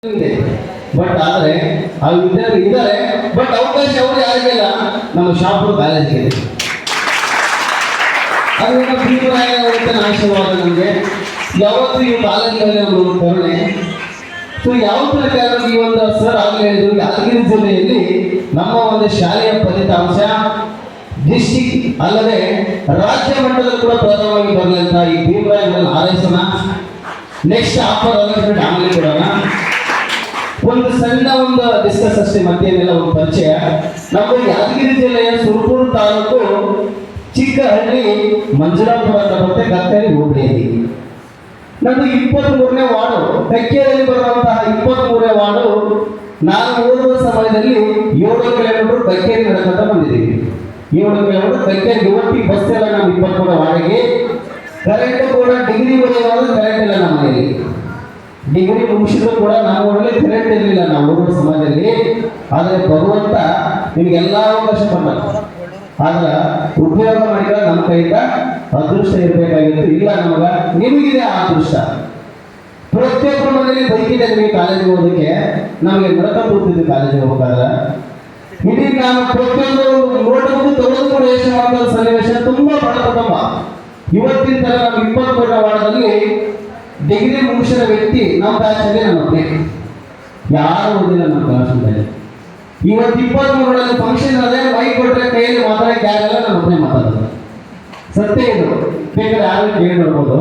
ಇದೆ. ಬಟ್ ಆದರೆ ಆ ವಿದ್ಯಾರ್ಥಿ ಇದ್ದಾರೆ, ಬಟ್ ಅವಕಾಶ ಅವರು ಯಾರಿಗೆಲ್ಲ ನಮ್ಮ ಶಾಪುರ ಕಾಲೇಜಿಗೆ ಇದೆ. ಅದರಿಂದ ಭೀಮರಾಯ ಆಶೀರ್ವಾದ ನಮಗೆ ಯಾವತ್ತೂ ಈ ಕಾಲೇಜಿನಲ್ಲಿ ನಮ್ಮದು ಕರುಣೆ. ಸೊ ಯಾವತ್ತೂ ಈ ಒಂದು ಸರ್ ಆಗಲೇ ಹೇಳಿದ್ರು, ಯಾದಗಿರಿ ಜಿಲ್ಲೆಯಲ್ಲಿ ನಮ್ಮ ಒಂದು ಶಾಲೆಯ ಫಲಿತಾಂಶ ಡಿಸ್ಟಿಕ್ ಅಲ್ಲದೆ ರಾಜ್ಯ ಮಟ್ಟದಲ್ಲಿ ಕೂಡ ಪ್ರಥಮವಾಗಿ ಬರಲಿಂತ ಈ ಭೀಮರಾಯಗಳನ್ನು ಹಾರೈಸೋಣ. ನೆಕ್ಸ್ಟ್ ಆಫರ್ ಅಲೌನ್ಸ್ಮೆಂಟ್ ಆಮೇಲೆ ಕೊಡೋಣ. ಒಂದು ಸಣ್ಣ ಒಂದು ಡಿಸ್ಕಸ್ ಅಷ್ಟೇ, ಮತ್ತೇನೆಲ್ಲ ಒಂದು ಪರಿಚಯ. ನಮ್ಮ ಯಾದಗಿರಿ ಜಿಲ್ಲೆಯ ಸುರಪುರ ತಾಲೂಕು ಚಿಕ್ಕಹಳ್ಳಿ ಮಂಜುಳಾಪುರ ಅಂತ ಬರುತ್ತೆ, ಗತ್ತೇರಿ ಹೋಬಳಿಯಲ್ಲಿ. ನಮ್ಮದು 23ನೇ ವಾರ್ಡು, ಕಕ್ಕೇರಿಯಲ್ಲಿ ಬರುವಂತಹ 23ನೇ ವಾರ್ಡು. ನಾನು ಓದುವ ಸಮಯದಲ್ಲಿ 7 ಕಿಲೋಮೀಟರ್ ಕಕ್ಕೇರಿ ನಡ್ಕೊಂತ ಬಂದಿದ್ದೀವಿ. 7 ಕಿಲೋಮೀಟರ್ ಕಕ್ಕೇರಿ ಇವತ್ತಿಗೆ ಬಸ್ ಎಲ್ಲ ನಮ್ಮ 23 ವಾರ್ಡಿಗೆ. ಕರೆಂಟ್ ಕೂಡ ಡಿಗ್ರಿ ಓದಿರುವಾಗ ಕರೆಂಟ್ ಇಲ್ಲ ನಮ್ಮ ಮನೆಯಲ್ಲಿ. ಡಿಗ್ರಿ ಮುಗಿಸಿದ್ರು ಕೂಡ ನಮ್ಮ ಊರಲ್ಲಿ ಕರೆಂಟ್ ಇರಲಿಲ್ಲ ನಾವು ಓದುವ ಸಮಾಜದಲ್ಲಿ. ಆದರೆ ಭಗವಂತ ನಿಮಗೆಲ್ಲ ಅವಕಾಶ ಕೊಟ್ಟ. ಆದ್ರೆ ಉಪಯೋಗ ಮಾಡಿದ್ರೆ ನಮ್ಮ ಕೈಯಿಂದ ಅದೃಷ್ಟ ಇರಬೇಕಾಗಿತ್ತು. ಇಲ್ಲ ನಮಗ ನಿಮಗಿದೆ ಆ ಅದೃಷ್ಟ. ಪ್ರತಿಯೊಬ್ಬರ ಮನೆಯಲ್ಲಿ ಬೈಕಿದೆ ನಿಮಗೆ ಕಾಲೇಜಿಗೆ ಹೋಗೋದಕ್ಕೆ. ನಮಗೆ ನಡ್ಕೊಂಡು ಹೋಗ್ತಿದ್ವಿ ಕಾಲೇಜಿಗೆ ಹೋಗ್ಬೇಕಾದ್ರೆ. ಇಡೀ ನಾನು ಪ್ರತಿಯೊಂದು ನೋಟವನ್ನು ತಗೊಂಡು ಕೂಡ ಯೋಚನೆ ಮಾಡುವ ಸನ್ನಿವೇಶ ತುಂಬಾ ಬಡ ಕುಟುಂಬ. ಇವತ್ತಿನ ತರ ನಮ್ಮ 23ನೇ ವಾರ್ಡದಲ್ಲಿ ಡಿಗ್ರಿ ಮುಗಿಸಿದ ವ್ಯಕ್ತಿ ನಮ್ಮ ಬ್ಯಾಚಲ್ಲಿ ನನ್ನ ಒಬ್ಬನೇ. ಯಾರು ಓದಿಲ್ಲ ನಮ್ಮ ಕ್ಲಾಸ್ನಲ್ಲಿ. ಇವತ್ತು 23ರಲ್ಲಿ ಫಂಕ್ಷನ್ ಅದೇ ಮೈಕ್ ಕೊಟ್ಟರೆ ಕೈಯಲ್ಲಿ ಮಾತಾಡಕ್ಕೆ ಯಾರೆಲ್ಲ ನನ್ನ ಒಬ್ಬನೇ ಮಾತಾಡೋದು. ಸತ್ಯ ಇದು, ಬೇಕಾದ್ರೆ ಯಾರು ಕೇಳಿ ನೋಡ್ಬೋದು.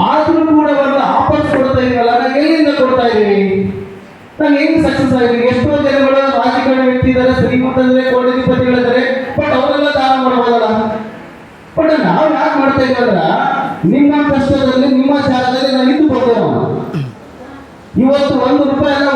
ಆದ್ರೂ ಕೂಡ ಒಂದು ಆಫರ್ಸ್ ಕೊಡ್ತಾ ಇದೀವಲ್ಲ, ನಾವು ಎಲ್ಲಿಂದ ಕೊಡ್ತಾ ಇದೀವಿ? ನಾವು ಹೆಂಗ್ ಸಕ್ಸಸ್ ಆಗಿದ್ದೀವಿ? ಎಷ್ಟೋ ಜನಗಳು ರಾಜಕಾರಣ ವ್ಯಕ್ತಿ ಇದ್ದಾರೆ, ಶ್ರೀಮಂತರಿದ್ದಾರೆ, ಕೋಟಿಪತಿಗಳಿದ್ದಾರೆ, ಬಟ್ ಅವರೆಲ್ಲ ದಾನ ಮಾಡಬಹುದಲ್ಲ. ಬಟ್ ನಾವು ಯಾಕೆ ಮಾಡ್ತಾ ಇದೀವಿ ಅಂದ್ರೆ, ನಿಮ್ಮ ಕಷ್ಟದಲ್ಲಿ ನಿಮ್ಮ ಜಾಗದಲ್ಲಿ ನಾವು ಇದ್ದು ಕೊಡ್ತೇವೆ. ಇವತ್ತು 1 ರೂಪಾಯಿ ಅಲ್ಲ,